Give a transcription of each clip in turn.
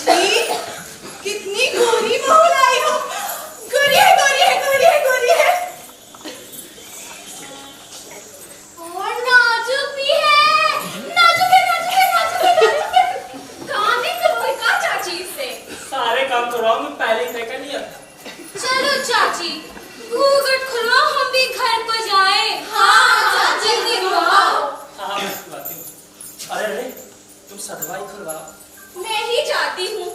चाची कितनी गोरी बहू लाई हो। गोरी है, गोरी है, गोरी है, गोरी है। और नाजुक भी है। नाजुक है, नाजुक है, नाजुक है, नाजुक है। काम नहीं करोगे का चाची इससे? सारे काम तो रहा हूँ, पहले ही तय कर लिया। चलो चाची, घूंघट खुलवाओ, हम भी घर पर जाएं। हाँ चाची खुलवाओ। हाँ मैं खुलवाती हूँ। अरे अरे तुम सदवाई खुलवाओ। मैं ही जाती हूँ।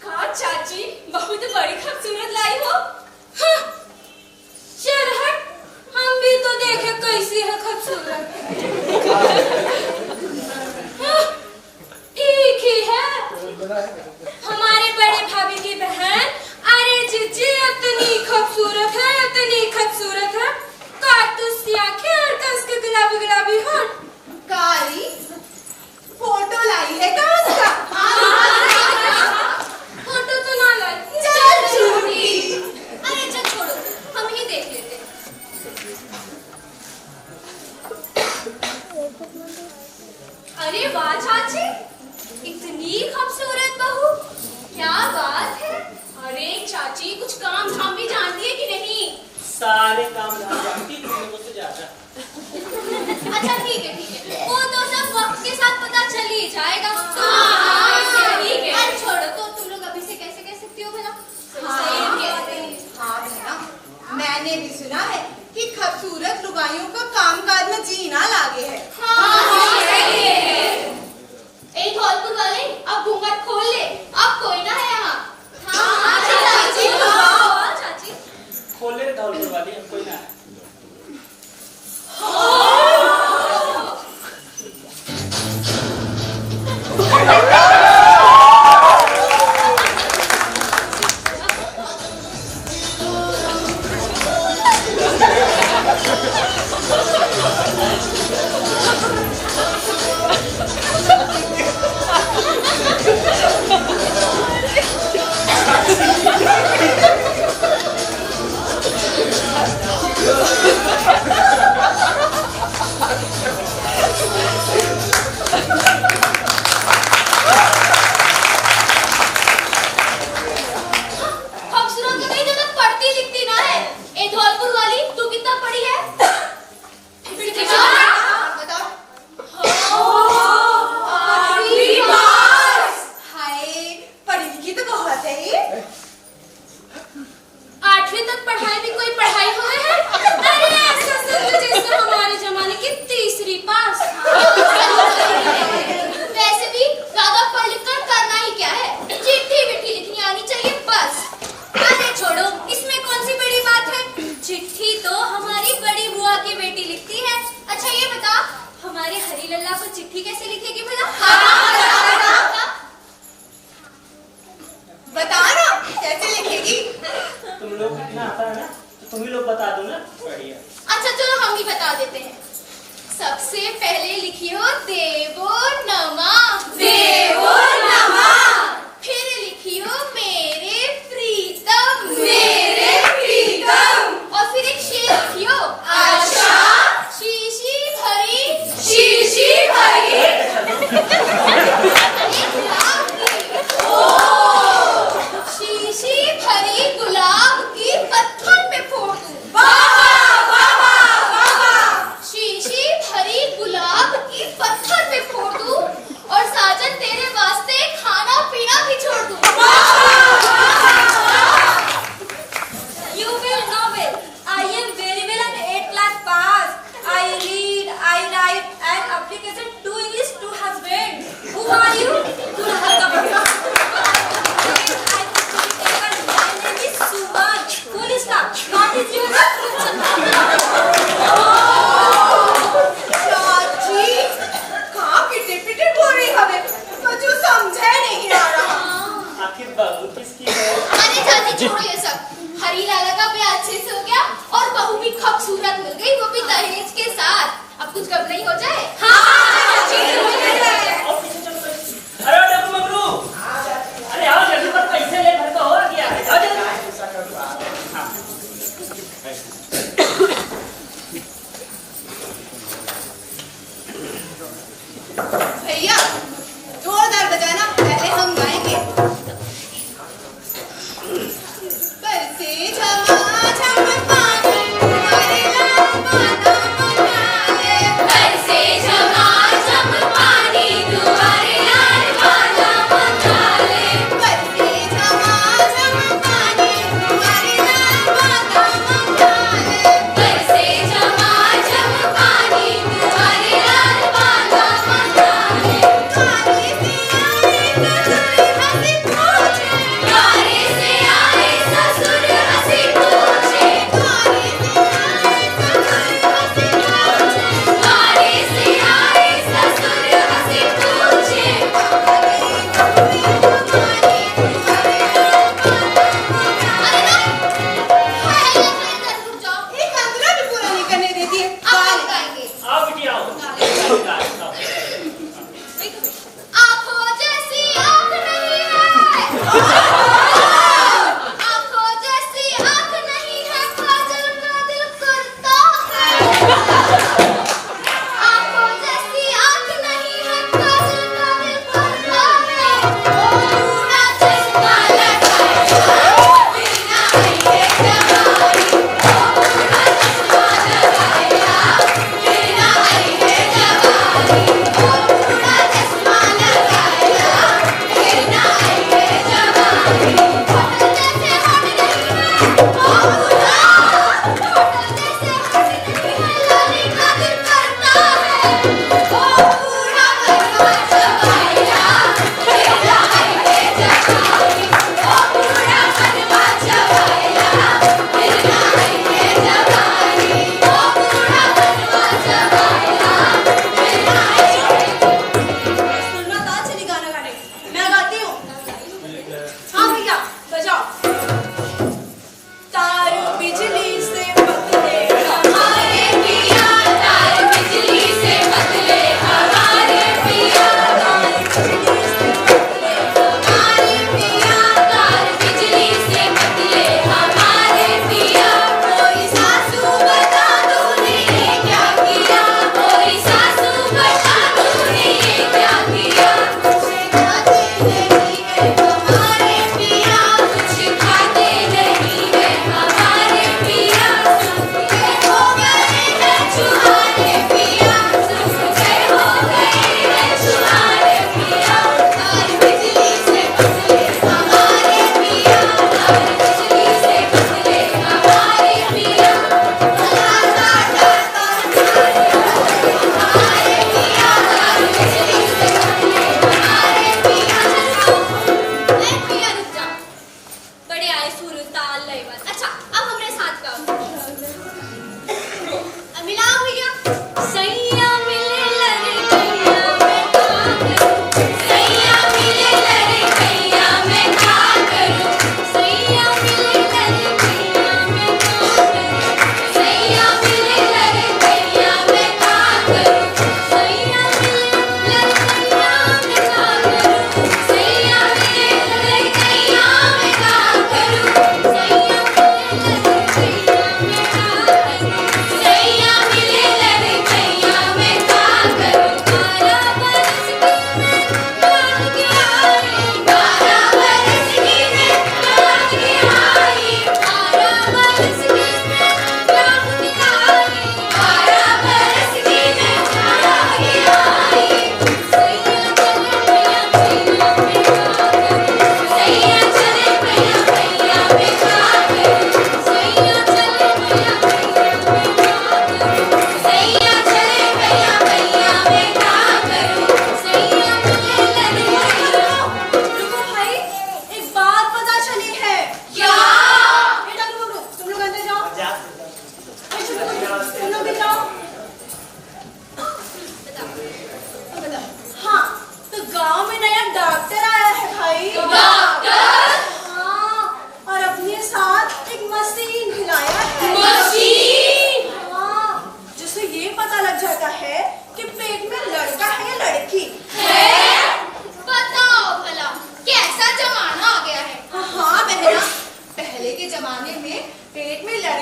का चाची बहुत बड़ी खूबसूरत लाई हो। हाँ, चल हट, हम भी तो देखे कैसी है खूबसूरत। हाँ, ठीक ही है। हमारे बड़े भाभी की बहन, अरे जीजी इतनी खूबसूरत है, इतनी खूबसूरत है। काटूस सी आंखें और कसके गुलाबी गुलाबी होंठ। कारी फोटो लाई है का उसका? फोटो तो ना लाई। चल झूठी। अरे चल छोड़ो, हम ही देख लेते हैं। अरे वाह चाची, इतनी खूबसूरत बहू, क्या बात है। अरे चाची कुछ काम धाम भी जानती है कि नहीं? सारे काम जानती तुमने मुझसे ज्यादा। अच्छा ठीक है, ठीक है, वो तो सब वक्त के साथ पता चल ही जाएगा। ठीक है। अरे छोड़ो, तो तुम लोग अभी से कैसे कह सकती हो भला? हाँ भैया, मैंने भी सुना है कि खूबसूरत लुगाइयों का कामकाज में जीना लागे है। ए धौलपुर वाले, अब घूंघट खोल ले, अब कोई ना है यहाँ। हाँ चाची खुलवाओ। चाची खोले धौलपुर वाली, अब कोई ना है।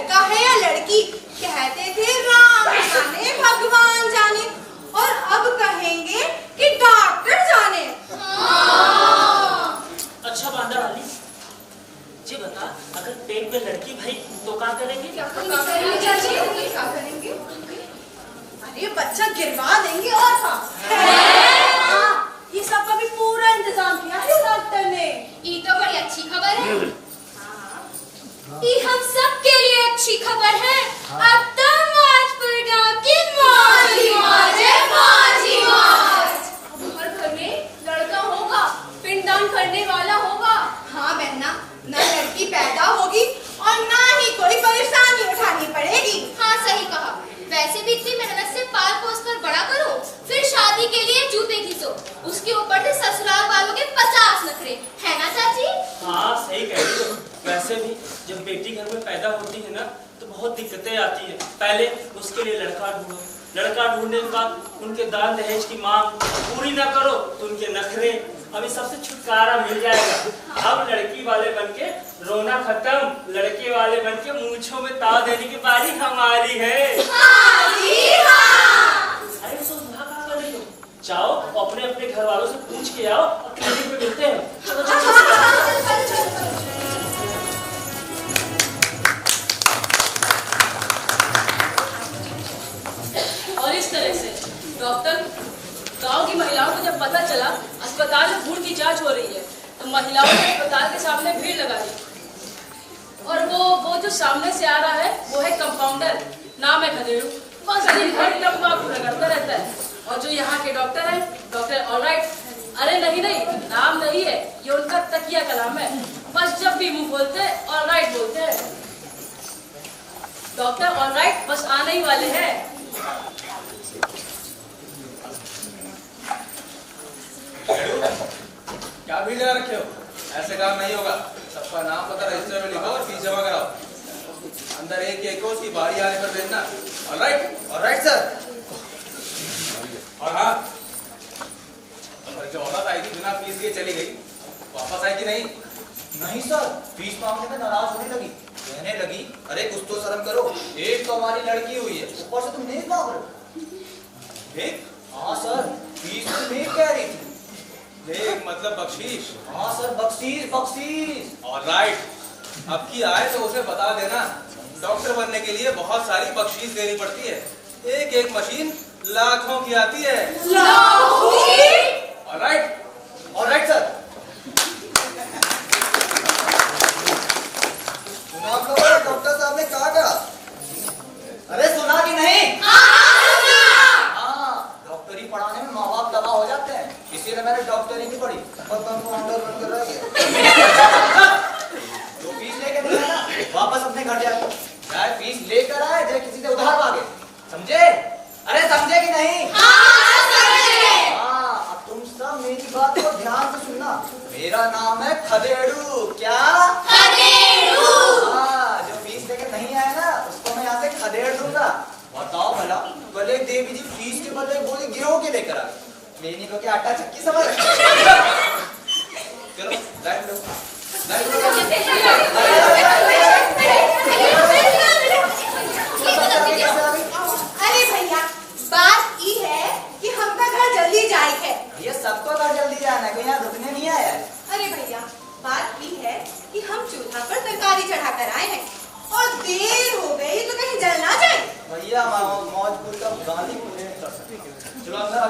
लड़का है या लड़की, कहते थे राम जाने भगवान जाने, और अब कहेंगे कि डॉक्टर जाने। अच्छा बांदा वाली जी बता, अगर पेट में लड़की भाई तो क्या करेंगे? क्या करेंगे? अरे बच्चा गिरवा देंगे और हाँ, ये सब का भी पूरा इंतजाम किया है डॉक्टर ने। ये तो बड़ी अच्छी खबर है। ये हम सब के लिए अच्छी खबर है। अब तो मौजपुर गांव की मौज ही मौज है, मौज ही मौज। अब हर घर में लड़का होगा, पिंडदान करने वाला होगा। हाँ बहना, ना लड़की पैदा होगी और ना ही कोई परेशानी उठानी पड़ेगी। हाँ सही कहा। वैसे भी इतनी मेहनत से पाल पोस कर बड़ा करो, फिर शादी के लिए जूते घिसो, उसके ऊपर से ससुराल वालों के 50 नखरे, है ना चाची? हाँ सही कह रही हो। वैसे भी जब बेटी घर में पैदा होती है ना तो बहुत दिक्कतें आती है। पहले उसके लिए लड़का ढूंढो, लड़का ढूंढने के बाद उनके दान दहेज की मांग पूरी ना करो तो उनके नखरे। अभी सबसे छुटकारा मिल जाएगा। अब लड़की वाले बनके रोना खत्म, लड़के वाले बनके मूंछों में ताव देने की बारी हमारी है। हाँ जी हाँ। अरे तो वहाँ कहाँ कर रही हो? जाओ अपने अपने घर वालों से पूछ के आओ और क्लिनिक में मिलते हैं। चलो और इस तरह से डॉक्टर गांव की महिलाओं को जब पता चला अस्पताल में भ्रूण की जांच हो रही है तो महिलाओं ने अस्पताल के सामने भीड़ लगा दी। और वो जो सामने से आ रहा है वो है कंपाउंडर, नाम है खदेड़ू। बस दिन भर तंबाकू रगड़ता रहता है। और जो यहाँ के डॉक्टर है डॉक्टर ऑलराइट, अरे नहीं नाम नहीं है, ये उनका तकिया कलाम है। बस जब भी मुंह खोलते हैं ऑलराइट बोलते हैं। डॉक्टर ऑलराइट बस आने ही वाले हैं। क्या भीड़ लगा रखे हो? ऐसे काम नहीं होगा। सबका नाम पता रजिस्टर में लिखो और फीस जमा कराओ। अंदर एक को उसकी बारी आने पर भेजना। Alright sir. और हाँ, जो औरत आई थी बिना फीस के चली गई, वापस आई कि नहीं? नहीं सर, फीस मांगने में नाराज होने लगी, कहने लगी अरे कुछ तो शर्म करो, एक तो हमारी लड़की हुई है, ऊपर से तुम नेक मांग रहे हो। नेक? हाँ सर, फीस तो नेक कह रही थी। नेक मतलब बख्शीश? हाँ सर, बख्शीश। ऑलराइट, अब की आए तो उसे बता देना डॉक्टर बनने के लिए बहुत सारी बख्शीश देनी पड़ती है। एक मशीन लाखों की आती है। Alright sir. आप लोगों ने डॉक्टर साहब ने कहा था? अरे सुना कि नहीं? हाँ, डॉक्टरी पढ़ाने में माँ बाप दबा हो जाते हैं, इसीलिए मैंने डॉक्टरी नहीं पढ़ी और कंपाउंडर बनकर रह गया। जो फीस लेकर नहीं आया ना, वापस अपने घर जाए, चाहे फीस लेकर आए चाहे किसी से उधार मांगे, समझे? अरे समझे कि नहीं? हाँ, अब तुम सब मेरी बात को ध्यान से सुनना। मेरा नाम है खदेड़ू। क्या? खदेड़ू। हाँ, जो फीस लेकर नहीं आया ना उसको मैं यहाँ से खदेड़ दूंगा। बताओ भला, कल एक देवी जी फीस के बदले गोली गिरो के लेकर आ गए। लेनी को क्या आटा चक्की समझ? चलो लाइट लो, लाइट अरे भैया, बात ये है कि हमका घर जल्दी जाए है। ये सबको घर जल्दी जाना है, कोई यहाँ रुकने नहीं आया है। अरे भैया, बात ये है कि हम चूल्हा पर तरकारी चढ़ा कर आए हैं और देर हो गई तो कहीं जल ना जाए। भैया मौजपुर का गाली चलो अंदर आ